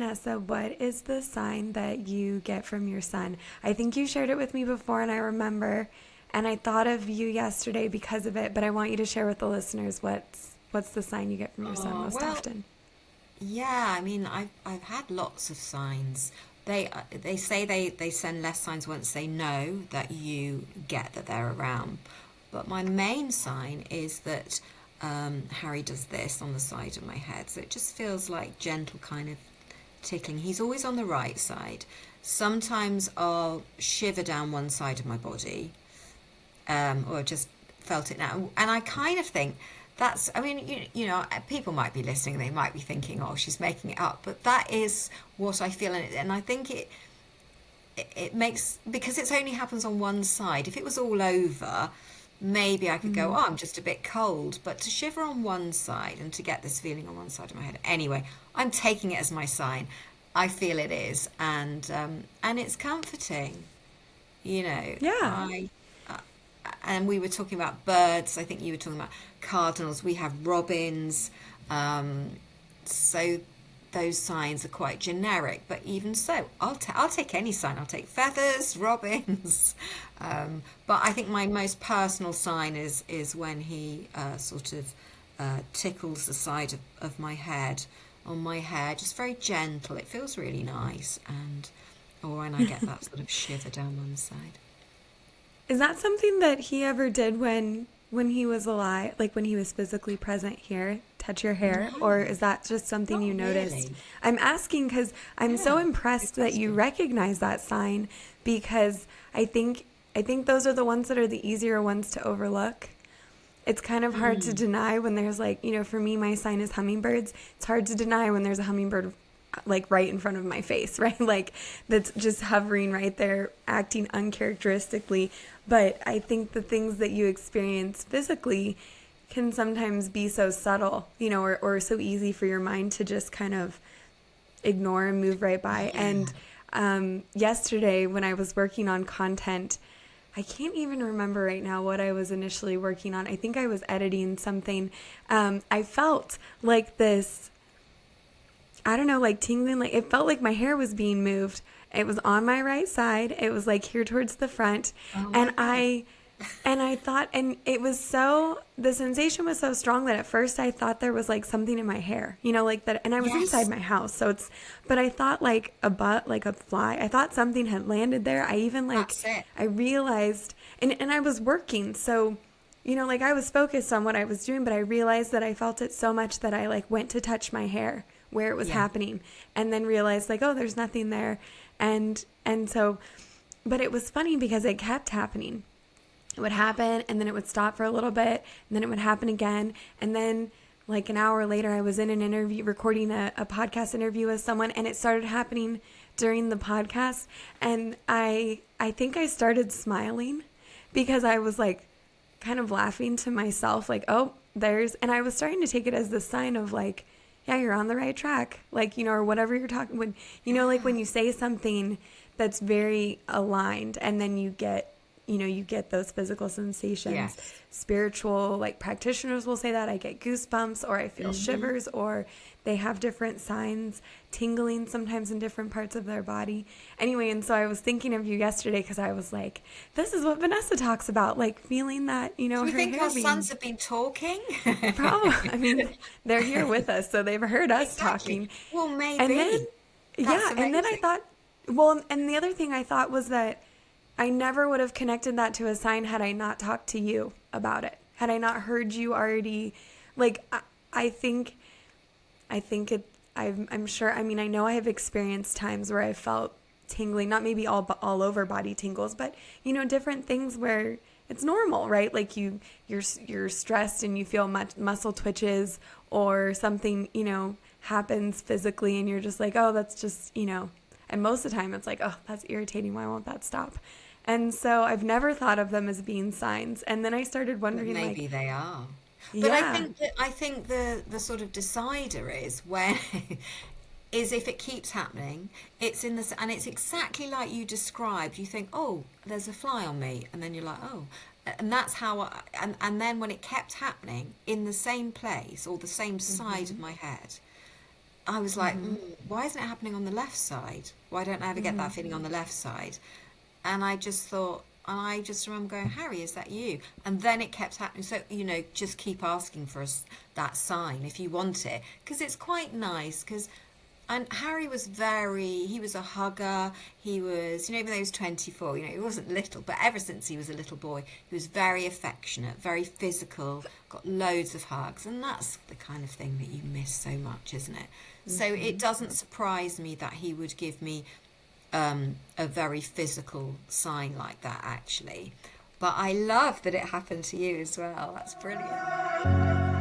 Vanessa, what is the sign that you get from your sun? I think you shared it with me before, and I remember, and I thought of you yesterday because of it, but I want you to share with the listeners what's the sign you get from your sun most Well, often. yeah, I mean, I've had lots of signs. They say they send less signs once they know that you get that they're around. But my main sign is that Harry does this on the side of my head. So it just feels like gentle kind of tickling. He's always on the right side. Sometimes I'll shiver down one side of my body, or I've just felt it now. And I kind of think that's, I mean, people might be listening, they might be thinking, oh, she's making it up. But that is what I feel. And I think it makes, because it only happens on one side. If it was all over, maybe I could go, Mm-hmm. oh, I'm just a bit cold. But to shiver on one side and to get this feeling on one side of my head. Anyway, I'm taking it as my sign. I feel it is. And it's comforting. You know, Yeah. I and we were talking about birds. I think you were talking about cardinals. We have robins. So those signs are quite generic, but even so, I'll take any sign. I'll take feathers, robins. But I think my most personal sign is when he sort of tickles the side of my head, on my hair, just very gentle. It feels really nice, and or when I get that sort of shiver down one side. Is that something that he ever did when he was alive, like when he was physically present here, touch your hair, or No, is that just something you not noticed? really. I'm asking because I'm so Yeah, good impressed that you question. recognize that sign because I think those are the ones that are the easier ones to overlook. It's kind of hard to Mm, deny when there's like, for me, my sign is hummingbirds. It's hard to deny when there's a hummingbird like right in front of my face, right? Like that's just hovering right there, acting uncharacteristically. But I think the things that you experience physically can sometimes be so subtle, or so easy for your mind to just kind of ignore and move right by. yeah. And yesterday, when I was working on content, I can't even remember right now what I was initially working on. I think I was editing something. I felt like this, I don't know, like tingling, like it felt like my hair was being moved. It was on my right side. It was like here towards the front. Oh my And God. I thought, and it was so, the sensation was so strong that at first I thought there was like something in my hair, like that. And I was inside Yes, my house. But I thought like a butt, like a fly. I thought something had landed there. I even like, that's it. I realized, and I was working. So, like I was focused on what I was doing, but I realized that I felt it so much that I like went to touch my hair where it was Yeah. happening and then realized like, oh, there's nothing there. And so, but it was funny because it kept happening. It would happen and then it would stop for a little bit and then it would happen again. And then like an hour later, I was in an interview, recording a podcast interview with someone, and it started happening during the podcast. And I think I started smiling because I was like kind of laughing to myself, like, oh, and I was starting to take it as the sign of like, yeah, you're on the right track. Like, or whatever you're talking, like when you say something that's very aligned and then you get those physical sensations. Yes. Spiritual, like practitioners will say that I get goosebumps or I feel Hmm. shivers or they have different signs, tingling sometimes in different parts of their body. Anyway, and so I was thinking of you yesterday because I was like, this is what Vanessa talks about, like feeling that, Do we her think hair our being sons have been talking? probably, I mean, they're here with us, so they've heard us Exactly. talking. Well, And then, maybe. That's yeah, and then I amazing. thought, well, and the other thing I thought was that I never would have connected that to a sign had I not talked to you about it. Had I not heard you already, like, I think, I think it, I'm sure, I mean, I know I have experienced times where I felt tingling, not maybe all over body tingles, but, different things where it's normal, right? Like you're stressed and you feel muscle twitches or something, happens physically and you're just like, oh, that's just, and most of the time it's like, oh, that's irritating. Why won't that stop? And so I've never thought of them as being signs. And then I started But wondering, like, maybe they are. But yeah, I think the sort of decider is when is if it keeps happening, it's in this, and it's exactly like you described. You think, oh, there's a fly on me, and then you're like, oh, and that's how. And then when it kept happening in the same place or the same side of my head, I was like, why isn't it happening on the left side? Why don't I ever get that feeling on the left side? And I just thought, and I just remember going, Harry, is that you? And then it kept happening. So, just keep asking for that sign if you want it, because it's quite nice. And Harry was he was a hugger. He was, even though he was 24, he wasn't little, but ever since he was a little boy, he was very affectionate, very physical, got loads of hugs. And that's the kind of thing that you miss so much, isn't it? So it doesn't surprise me that he would give me a very physical sign like that, actually. But I love that it happened to you as well. That's brilliant.